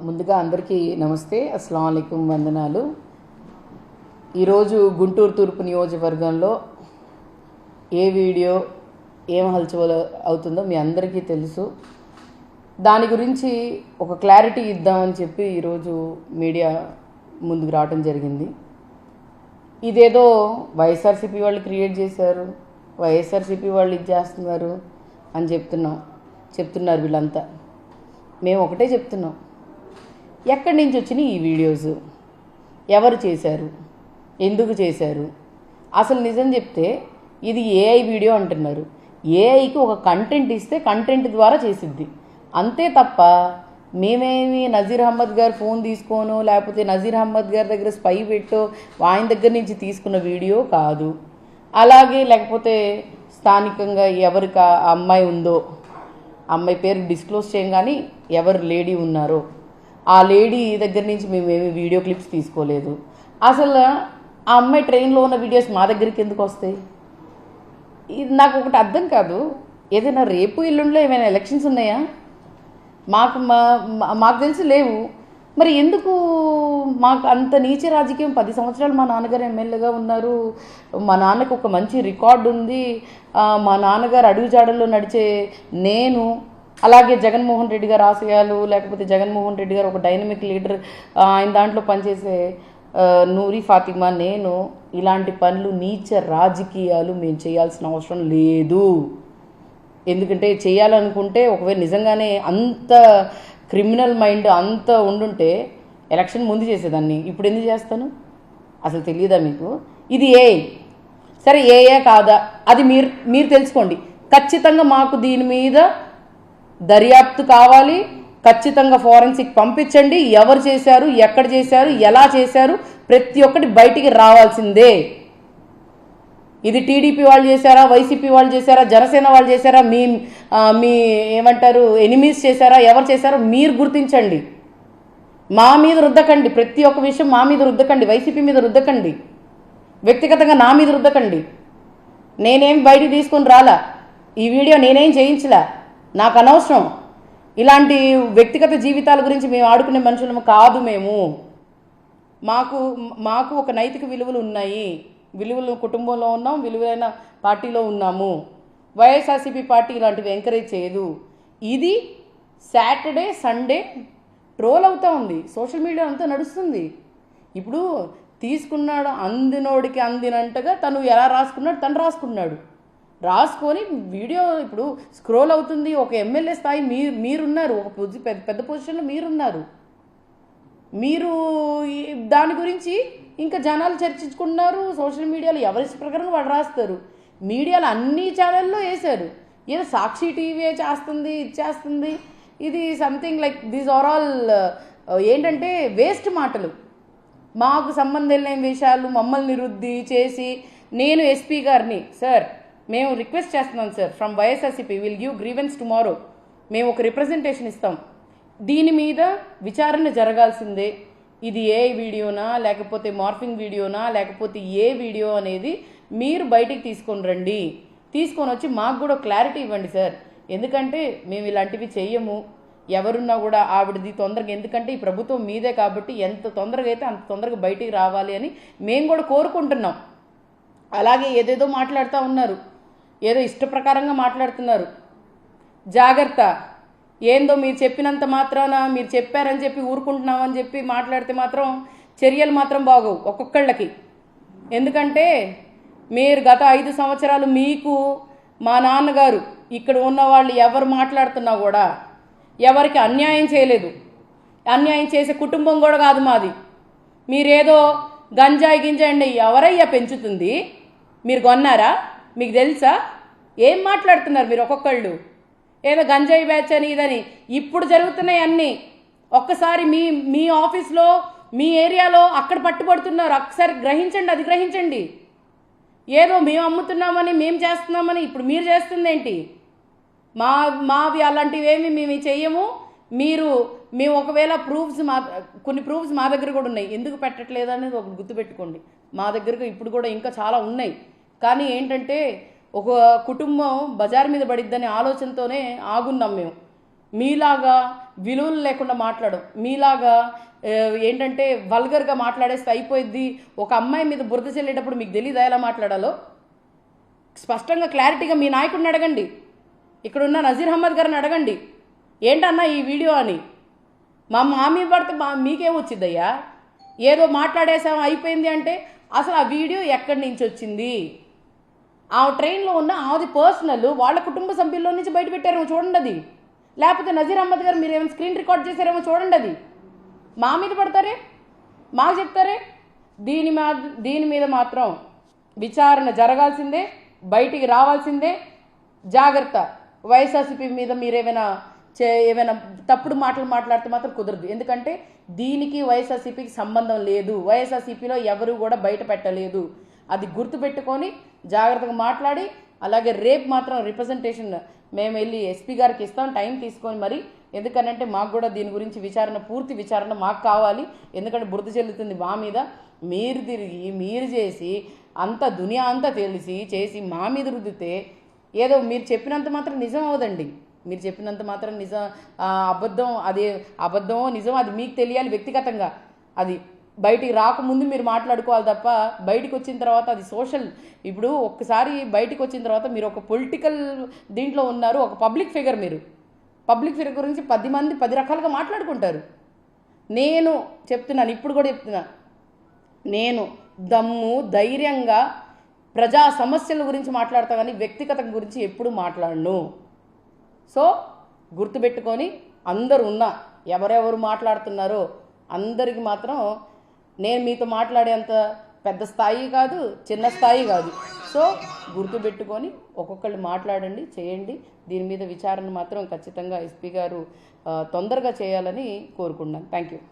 ముందుగా అందరికీ నమస్తే, అస్సలాము అలైకుం, వందనాలు. ఈరోజు గుంటూరు తూర్పు నియోజకవర్గంలో ఏ వీడియో ఏం హల్చల్ అవుతుందో మీ అందరికీ తెలుసు. దాని గురించి ఒక క్లారిటీ ఇద్దామని చెప్పి ఈరోజు మీడియా ముందుకు రావడం జరిగింది. ఇదేదో వైఎస్ఆర్సీపీ వాళ్ళు క్రియేట్ చేశారు, వైఎస్ఆర్సీపీ వాళ్ళు ఇది చేస్తున్నారు అని చెప్తున్నారు వీళ్ళంతా. మేము ఒకటే చెప్తున్నాం, ఎక్కడి నుంచి వచ్చినాయి ఈ వీడియోస్, ఎవరు చేశారు, ఎందుకు చేశారు? అసలు నిజం చెప్తే ఇది ఏఐ వీడియో అంటున్నారు. ఏఐకి ఒక కంటెంట్ ఇస్తే కంటెంట్ ద్వారా చేసిద్ది, అంతే తప్ప మేమేమి నజీర్ అహ్మద్ గారు ఫోన్ తీసుకోను, లేకపోతే నజీర్ అహ్మద్ గారి దగ్గర స్పై పెట్టో ఆయన దగ్గర నుంచి తీసుకున్న వీడియో కాదు. అలాగే లేకపోతే స్థానికంగా ఎవరికి ఆ అమ్మాయి ఉందో, అమ్మాయి పేరు డిస్క్లోజ్ చేయం, కానీ ఎవరు లేడీ ఉన్నారో ఆ లేడీ దగ్గర నుంచి మేమేమి వీడియో క్లిప్స్ తీసుకోలేదు. అసలు ఆ అమ్మాయి ట్రైన్లో ఉన్న వీడియోస్ మా దగ్గరికి ఎందుకు వస్తాయి? ఇది నాకు ఒకటి అర్థం కాదు. ఏదైనా రేపు ఎల్లుండిలో ఏమైనా ఎలక్షన్స్ ఉన్నాయా? మాకు తెలిసి లేవు. మరి ఎందుకు మాకు అంత నీచ రాజకీయం? 10 సంవత్సరాలు మా నాన్నగారు ఎమ్మెల్యేగా ఉన్నారు, మా నాన్నకు ఒక మంచి రికార్డు ఉంది, మా నాన్నగారు అడుగుజాడల్లో నడిచే నేను, అలాగే జగన్మోహన్ రెడ్డి గారు ఆశయాలు, లేకపోతే జగన్మోహన్ రెడ్డి గారు ఒక డైనమిక్ లీడర్, ఆయన దాంట్లో పనిచేసే నూరి ఫాతిమా, నేను, ఇలాంటి పనులు నీచ రాజకీయాలు మేము చేయాల్సిన అవసరం లేదు. ఎందుకంటే చేయాలనుకుంటే ఒకవేళ నిజంగానే అంత క్రిమినల్ మైండ్ అంత ఉండుంటే ఎలక్షన్ ముందు చేసేదాన్ని, ఇప్పుడు ఎందుకు చేస్తాను? అసలు తెలియదా మీకు? ఇది ఏఐ. సరే ఏఐ కాదా అది మీరు తెలుసుకోండి. ఖచ్చితంగా మాకు దీని మీద దర్యాప్తు కావాలి, ఖచ్చితంగా ఫోరెన్సిక్ పంపించండి. ఎవరు చేశారు, ఎక్కడ చేశారు, ఎలా చేశారు, ప్రతి ఒక్కటి బయటికి రావాల్సిందే. ఇది టీడీపీ వాళ్ళు చేశారా, వైసీపీ వాళ్ళు చేశారా, జనసేన వాళ్ళు చేశారా, మీ ఏమంటారు ఎనిమీస్ చేశారా, ఎవరు చేశారో మీరు గుర్తించండి. మా మీద రుద్దకండి, ప్రతి ఒక్క విషయం మా మీద రుద్దకండి, వైసీపీ మీద రుద్దకండి, వ్యక్తిగతంగా నా మీద రుద్దకండి. నేనేం బయటికి తీసుకొని రాలా, ఈ వీడియో నేనేం చేయించలా, నాకు అనవసరం. ఇలాంటి వ్యక్తిగత జీవితాల గురించి మేము ఆడుకునే మనుషులము కాదు. మాకు ఒక నైతిక విలువలు ఉన్నాయి, విలువలు కుటుంబంలో ఉన్నాం, విలువైన పార్టీలో ఉన్నాము. వైఎస్ఆర్సీపీ పార్టీ ఇలాంటివి ఎంకరేజ్ చేయదు. ఇది సాటర్డే సండే ట్రోల్ అవుతూ ఉంది, సోషల్ మీడియా అంతా నడుస్తుంది. ఇప్పుడు తీసుకున్నాడు అందినోడికి అందినంటగా తను ఎలా రాసుకున్నాడు, తను రాసుకొని వీడియో ఇప్పుడు స్క్రోల్ అవుతుంది. ఒక ఎమ్మెల్యే స్థాయి మీరున్నారు, ఒక పెద్ద పొజిషన్లో మీరున్నారు. మీరు దాని గురించి ఇంకా జనాలు చర్చించుకున్నారు సోషల్ మీడియాలో, ఎవరి ప్రకారం వాడు రాస్తారు. మీడియాలో అన్ని ఛానల్లో వేశారు, ఏదో సాక్షి టీవీ చేస్తుంది, ఇది చేస్తుంది. ఇది something like these are all ఏంటంటే వేస్ట్ మాటలు, మాకు సంబంధం లేని విషయాలు మమ్మల్ని రుద్ది చేసి. నేను ఎస్పీ గారిని, సార్ మేము రిక్వెస్ట్ చేస్తున్నాం sir, from YSRCP will give grievance tomorrow, మేము ఒక రిప్రజెంటేషన్ ఇస్తాం, దీని మీద విచారణ జరగాల్సిందే. ఇది ఏ వీడియోనా, లేకపోతే మార్ఫింగ్ వీడియోనా, లేకపోతే ఏ వీడియో అనేది మీరు బయటికి తీసుకొని వచ్చి మాకు కూడా క్లారిటీ ఇవ్వండి సార్. ఎందుకంటే మేము ఇలాంటివి చెయ్యము, ఎవరున్నా కూడా ఆవిడది తొందరగా, ఎందుకంటే ఈ ప్రభుత్వం మీదే కాబట్టి ఎంత తొందరగా అయితే అంత తొందరగా బయటికి రావాలి అని మేము కూడా కోరుకుంటున్నాం. అలాగే ఏదేదో మాట్లాడుతూ ఉన్నారు, ఏదో ఇష్టప్రకారంగా మాట్లాడుతున్నారు. జాగ్రత్త, ఏందో మీరు చెప్పినంత మాత్రాన, మీరు చెప్పారని చెప్పి ఊరుకుంటున్నామని చెప్పి మాట్లాడితే మాత్రం చర్యలు మాత్రం బాగోవు ఒక్కొక్కళ్ళకి. ఎందుకంటే మీరు గత 5 సంవత్సరాలు మీకు మా నాన్నగారు ఇక్కడ ఉన్న వాళ్ళు ఎవరు మాట్లాడుతున్నా కూడా ఎవరికి అన్యాయం చేయలేదు, అన్యాయం చేసే కుటుంబం కూడా కాదు మాది. మీరేదో గంజాయి గింజాయి ఎవరయ్యా పెంచుతుంది, మీరు కొన్నారా, మీకు తెలుసా? ఏం మాట్లాడుతున్నారు మీరు ఒక్కొక్కళ్ళు? ఏదో గంజాయి బ్యాచ్ అని ఇదని. ఇప్పుడు జరుగుతున్నాయి అన్నీ. ఒక్కసారి మీ ఆఫీస్లో మీ ఏరియాలో అక్కడ పట్టుబడుతున్నారు, ఒకసారి గ్రహించండి, అది గ్రహించండి. ఏదో మేము అమ్ముతున్నామని మేము చేస్తున్నామని ఇప్పుడు మీరు చేస్తుంది ఏంటి? మావి అలాంటివి ఏమి మేము చెయ్యము. మేము ఒకవేళ కొన్ని ప్రూఫ్స్ మా దగ్గర కూడా ఉన్నాయి, ఎందుకు పెట్టట్లేదు అనేది ఒక గుర్తుపెట్టుకోండి. మా దగ్గరకు ఇప్పుడు కూడా ఇంకా చాలా ఉన్నాయి. కానీ ఏంటంటే ఒక కుటుంబం బజార్ మీద పడిద్దని ఆలోచనతోనే ఆగున్నాం మేము. మీలాగా విలువలు లేకుండా మాట్లాడడం మీలాగా ఏంటంటే వల్గర్గా మాట్లాడేస్తే అయిపోయింది. ఒక అమ్మాయి మీద బురద చెల్లేటప్పుడు మీకు తెలియదా ఎలా మాట్లాడాలో? స్పష్టంగా క్లారిటీగా మీ నాయకుడిని అడగండి, ఇక్కడున్న నజీర్ అహ్మద్ గారిని అడగండి, ఏంటన్నా ఈ వీడియో అని. మా మీద పడితే మీకేమొచ్చిందయ్యా? ఏదో మాట్లాడేసాం అయిపోయింది అంటే అసలు ఆ వీడియో ఎక్కడి నుంచి వచ్చింది? ఆ ట్రైన్లో ఉన్న అది పర్సనల్ వాళ్ళ కుటుంబ సభ్యుల్లో నుంచి బయట పెట్టారేమో చూడండి అది. లేకపోతే నజీర్ అహ్మద్ గారు మీరు ఏమైనా స్క్రీన్ రికార్డ్ చేశారేమో చూడండి అది. మా మీద పడతారే, మాకు చెప్తారే. దీని మీద మాత్రం విచారణ జరగాల్సిందే, బయటికి రావాల్సిందే. జాగ్రత్త. వైఎస్ఆర్సీపీ మీద మీరు ఏమైనా తప్పుడు మాటలు మాట్లాడితే మాత్రం కుదరదు. ఎందుకంటే దీనికి వైఎస్ఆర్సీపీకి సంబంధం లేదు. వైఎస్ఆర్సీపీలో ఎవరు కూడా బయట పెట్టలేదు. అది గుర్తుపెట్టుకొని జాగ్రత్తగా మాట్లాడి, అలాగే రేపు మాత్రం రిప్రజెంటేషన్ మేము వెళ్ళి ఎస్పీ గారికి ఇస్తాం టైం తీసుకొని మరి. ఎందుకనంటే మాకు కూడా దీని గురించి పూర్తి విచారణ మాకు కావాలి. ఎందుకంటే బురద చెల్లుతుంది మా మీద. మీరు తిరిగి మీరు చేసి అంత దునియా అంతా తెలిసి చేసి మా మీద రుద్దితే ఏదో మీరు చెప్పినంత మాత్రం నిజం అవదండి. మీరు చెప్పినంత మాత్రం నిజం అబద్ధమో నిజం అది మీకు తెలియాలి వ్యక్తిగతంగా. అది బయటికి రాకముందు మీరు మాట్లాడుకోవాలి తప్ప బయటికి వచ్చిన తర్వాత అది సోషల్. ఇప్పుడు ఒక్కసారి బయటికి వచ్చిన తర్వాత మీరు ఒక పొలిటికల్ దీంట్లో ఉన్నారు, ఒక పబ్లిక్ ఫిగర్. మీరు పబ్లిక్ ఫిగర్ గురించి 10 మంది 10 రకాలుగా మాట్లాడుకుంటారు. నేను చెప్తున్నాను, ఇప్పుడు కూడా చెప్తున్నా, నేను ధైర్యంగా ప్రజా సమస్యల గురించి మాట్లాడతా కానీ వ్యక్తిగతం గురించి ఎప్పుడు మాట్లాడను. సో గుర్తుపెట్టుకొని అందరూ ఎవరెవరు మాట్లాడుతున్నారో అందరికి మాత్రం నేను మీతో మాట్లాడేంత పెద్ద స్థాయి కాదు, చిన్న స్థాయి కాదు. సో గుర్తుపెట్టుకొని ఒక్కొక్కళ్ళు మాట్లాడండి, చేయండి. దీని మీద విచారణ మాత్రం ఖచ్చితంగా ఎస్పీ గారు తొందరగా చేయాలని కోరుకున్నాను. Thank you.